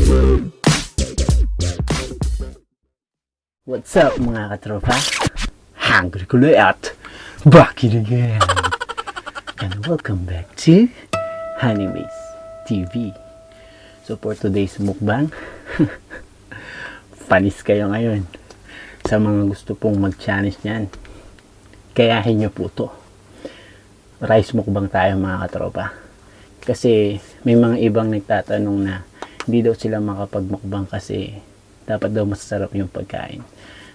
What's up mga katropa? Hungry ko at back in again. And welcome back to Animes TV. So for today's mukbang, panis kayo ngayon. Sa mga gusto pong mag-challenge niyan, kayahin nyo po to. Rice mukbang tayo mga katropa. Kasi may mga ibang nagtatanong na hindi daw sila makapagmukbang kasi dapat daw masasarap yung pagkain.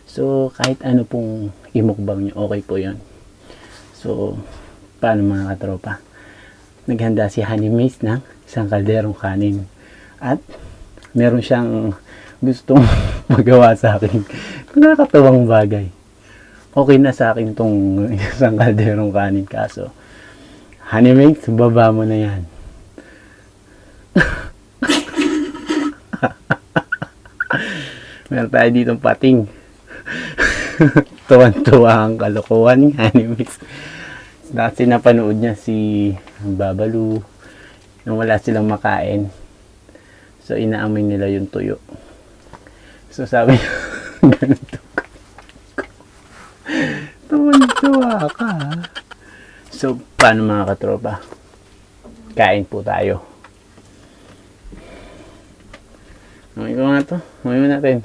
So, kahit ano pong imukbang nyo, okay po yun. So, paano mga katropa? Naghanda si Honeymaze ng isang kalderong kanin. At, meron siyang gustong magawa sa akin. Nakakatawang bagay. Okay na sa akin tong isang kalderong kanin. Kaso, Honeymaze, baba mo na yan. Meron tayo ditong pating. Tuwan-tuwa ang kalokohan ni Animes. Dati napanood niya si Babalu nung wala silang makain. So inaamoy nila yung tuyo. So sabi niya, ganito. Tuwan-tuwa ka. So paano mga katropa? Kain po tayo. Amoy ko nga to. Amoy mo natin.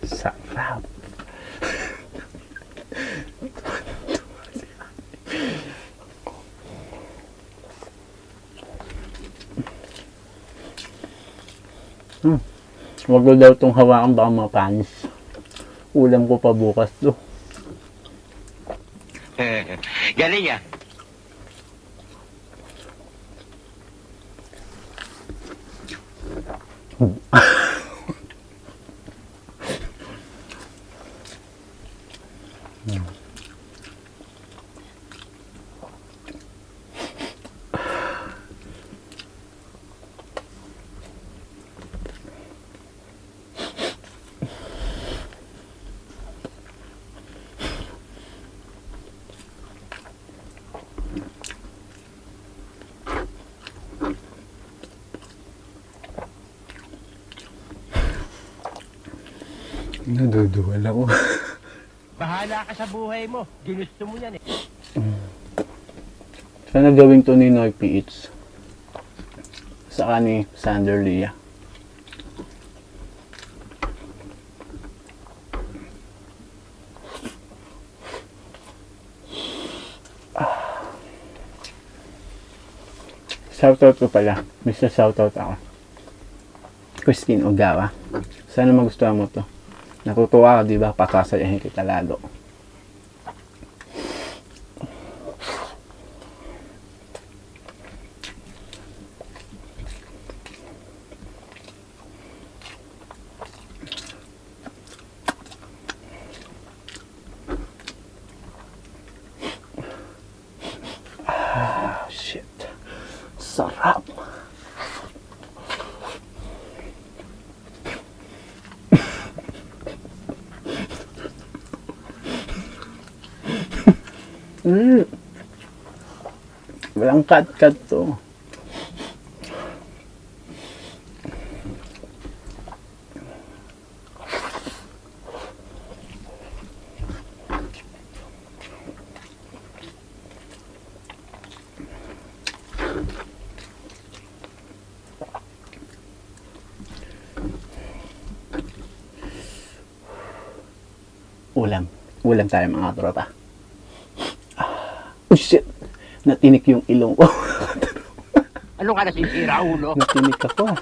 Sarap. Wag ko daw itong hawakan baka mapanis. Ulam ko pa bukas to. Galing ya. Naduduwal ako. Bahala ka sa buhay mo. Ginusto mo yan eh. Sana gawin to ni Noy PH. Saka ni Sander Lia. Shoutout ko pala. Mr. Shoutout ako. Christine Ogawa. Sana magustuhan mo to. Natutuwa ka, di ba? Pasasayahin kita lalo. Ah, shit. Sarap. Walang cut-cut to. Ulam tayo mga tropa. Oh shit! Natinik yung ilong ko. Ano ka nasisira, ulo? Natinik ako.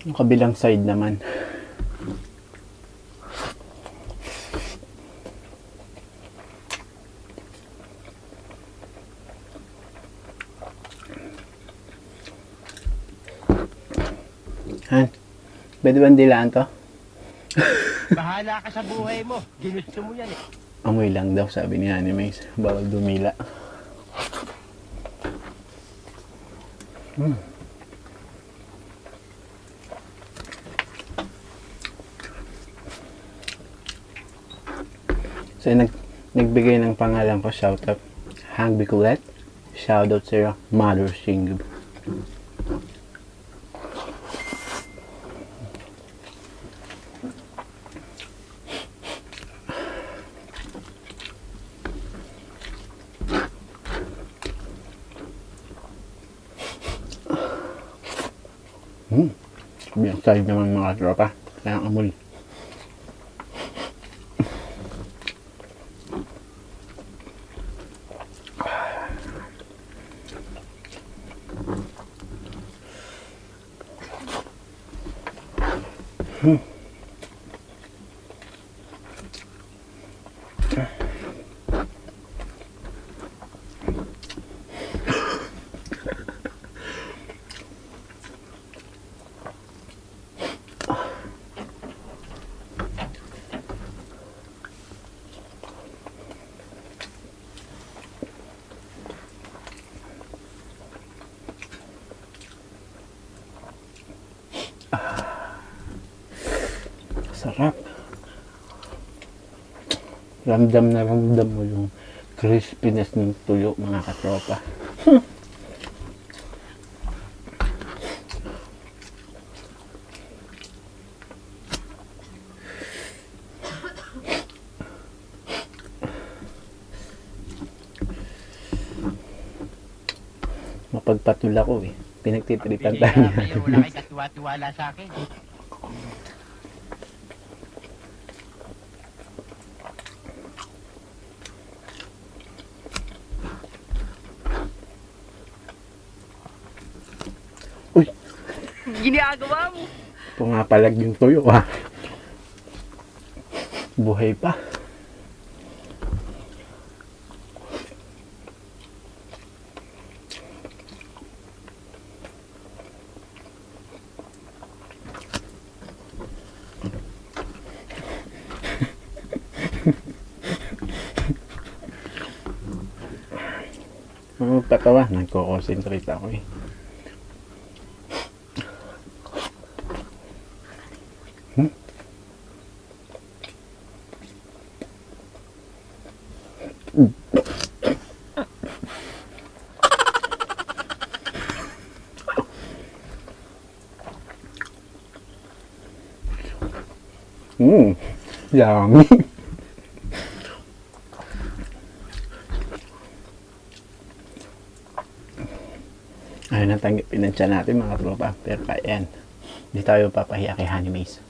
Yung kabilang side naman. Han, pwede ba dilaan to? Bahala ka sa buhay mo. Ginusto mo yan eh. Amoy lang daw, sabi ni Animaze. Bawal dumila. So, nagbigay ng pangalan ko, shoutout Hang Bicolet. Shoutout sa'yo, Mother Singh. Biyang side naman mga tropa. Kaya ang amoy. Sarap. Ramdam na ramdam mo yung crispiness ng tuyo, mga katropa. Mapagpatula ko eh. Pinagtitripan tayo niya. Kayo, wala kayo katuwa-tuwala sa akin. Uy! Ginagawa mo! Pumapalag yung tuyo ha. Buhay pa. Magpatawa, nagko-concentrate ako eh. Yummy. Ayun ang tanggapin ng tiyan natin mga tropa. Pero ayan, hindi tayo papahiya kay Honey Maze.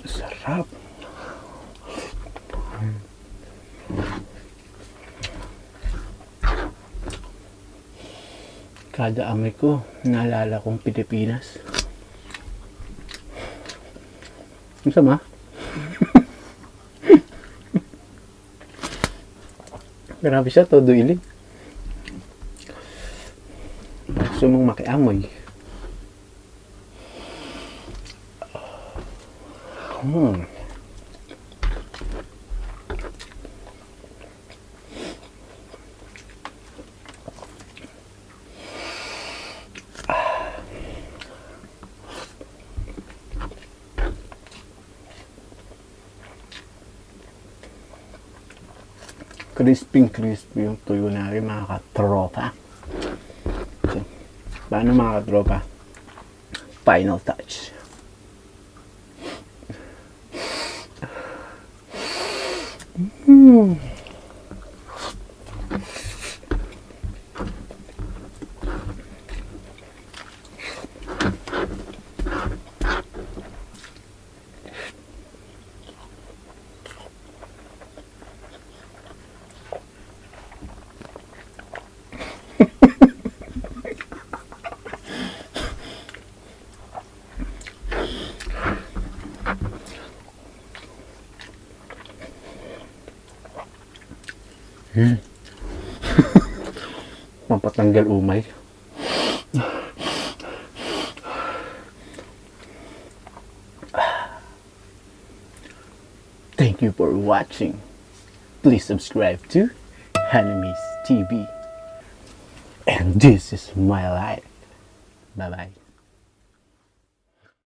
Sarap. Kada amoy ko, naalala kong Pilipinas. Ang sama? Grabe siya, todo ilig. Gusto mong makiamoy. Crispy yung tuyo na rin mga katropa. So, paano mga katropa? Final touch. Pampatanggal umay. Thank you for watching. Please subscribe to Animes TV. And this is my life. Bye-bye.